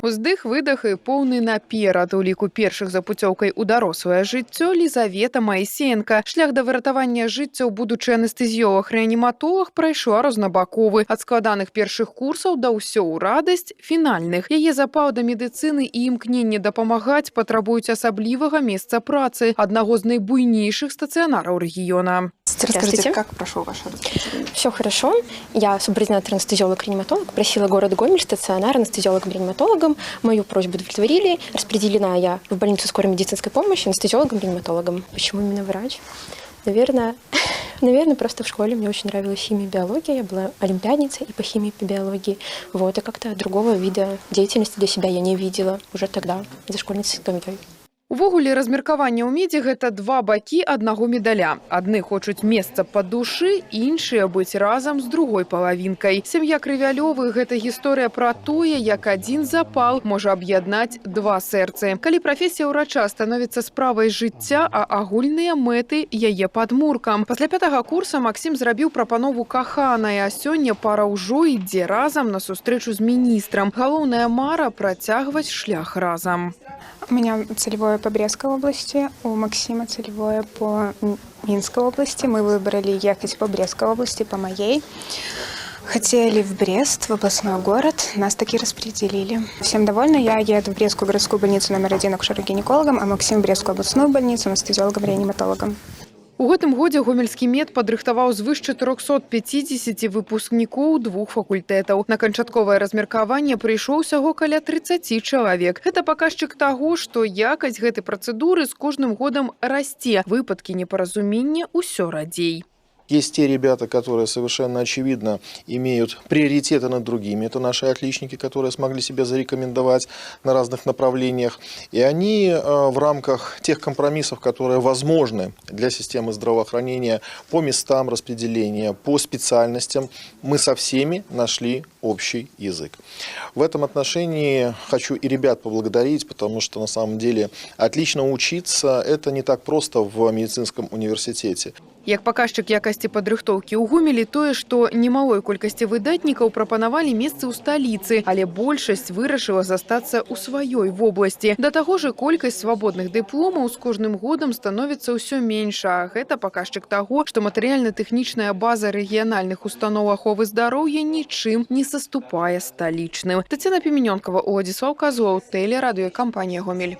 Уздых-выдах і поўны наперад. У ліку першых за пуцёўкай у дарослае жыццё Лізавета Маісеенка. Шлях да выратавання жыццяў будучы анестэзіолог-рэаніматолог прайшла рознабаковы. Ад складаных першых курсаў да ўсё ў радасць фінальных. Яе запал да медыцыны і імкненне дапамагаць патрабуюць асаблівага месца працы, аднаго з найбуйнейшых стацыянараў рэгіёна. Расскажите, как прошел ваш распределение? Все хорошо. Я субординатор анестезиолог-реаниматолог. Просила город Гомель стационар анестезиологом-реаниматологом. Мою просьбу удовлетворили. Распределена я в больницу скорой медицинской помощи анестезиологом-реаниматологом. Почему именно врач? Наверное, просто в школе мне очень нравилась химия и биология. Я была олимпиадницей и по химии, и по биологии. Вот, и как-то другого вида деятельности для себя я не видела уже тогда, за школьницей скамьей. Увогуле, размеркаванне ў медзе – гэта два бакі аднаго медаля. Адны хочуць месца па душы, іншыя быць разам з другой палавінкай. Сям'я Крывялёвых – гэта гісторыя пра тое, як адзін запал можа аб'яднаць два сэрцы. Калі прафесія ўрача становіцца справай жыцця, а агульныя мэты – яе падмуркам. Пасля 5-го курса Максім зрабіў прапанову каханай, а сёння пара ўжо ідзе разам на сустрэчу з міністрам. Галоўная мара – працягваць шлях разам. У меня целевое по Брестской области, у Максима целевое по Минской области. Мы выбрали ехать по Брестской области, по моей. Хотели в Брест, в областной город. Нас таки распределили. Всем довольна. Я еду в Брестскую городскую больницу номер 1 акушером-гинекологом, а Максим в Брестскую областную больницу анестезиологом-реаниматологом. У гэтым годзе гомельскі мед падрыхтаваў звыш 450 выпускнікоў двух факультэтаў. На канчатковае размеркаванне прыйшоў усяго каля 30 чалавек. Гэта паказчык таго, што якасць гэтай працэдуры з кожным годам расце. Выпадкі непаразумення ўсё радзей. Есть те ребята, которые совершенно очевидно имеют приоритеты над другими. Это наши отличники, которые смогли себя зарекомендовать на разных направлениях. И они в рамках тех компромиссов, которые возможны для системы здравоохранения по местам распределения, по специальностям, мы со всеми нашли общий язык. В этом отношении хочу и ребят поблагодарить, потому что на самом деле отлично учиться – это не так просто в медицинском университете. Як паказчык якасці падрыхтоўкі ў Гомелі тое, што немалой колькасці выдатнікаў прапанавалі месцы ў сталіцы, але большасць вырашыла застацца ў сваёй вобласці. Да таго ж колькасць свабодных дыпломаў з кожным годам становіцца ўсё менш, а гэта паказчык таго, што матэрыяльна-тэхнічная база рэгіянальных устаноў аховы здароўя нічым не саступае сталічным. Тацяна Піменёнкава, Уладзіслаў Казлоў, тэлерадыёкампанія «Гомель».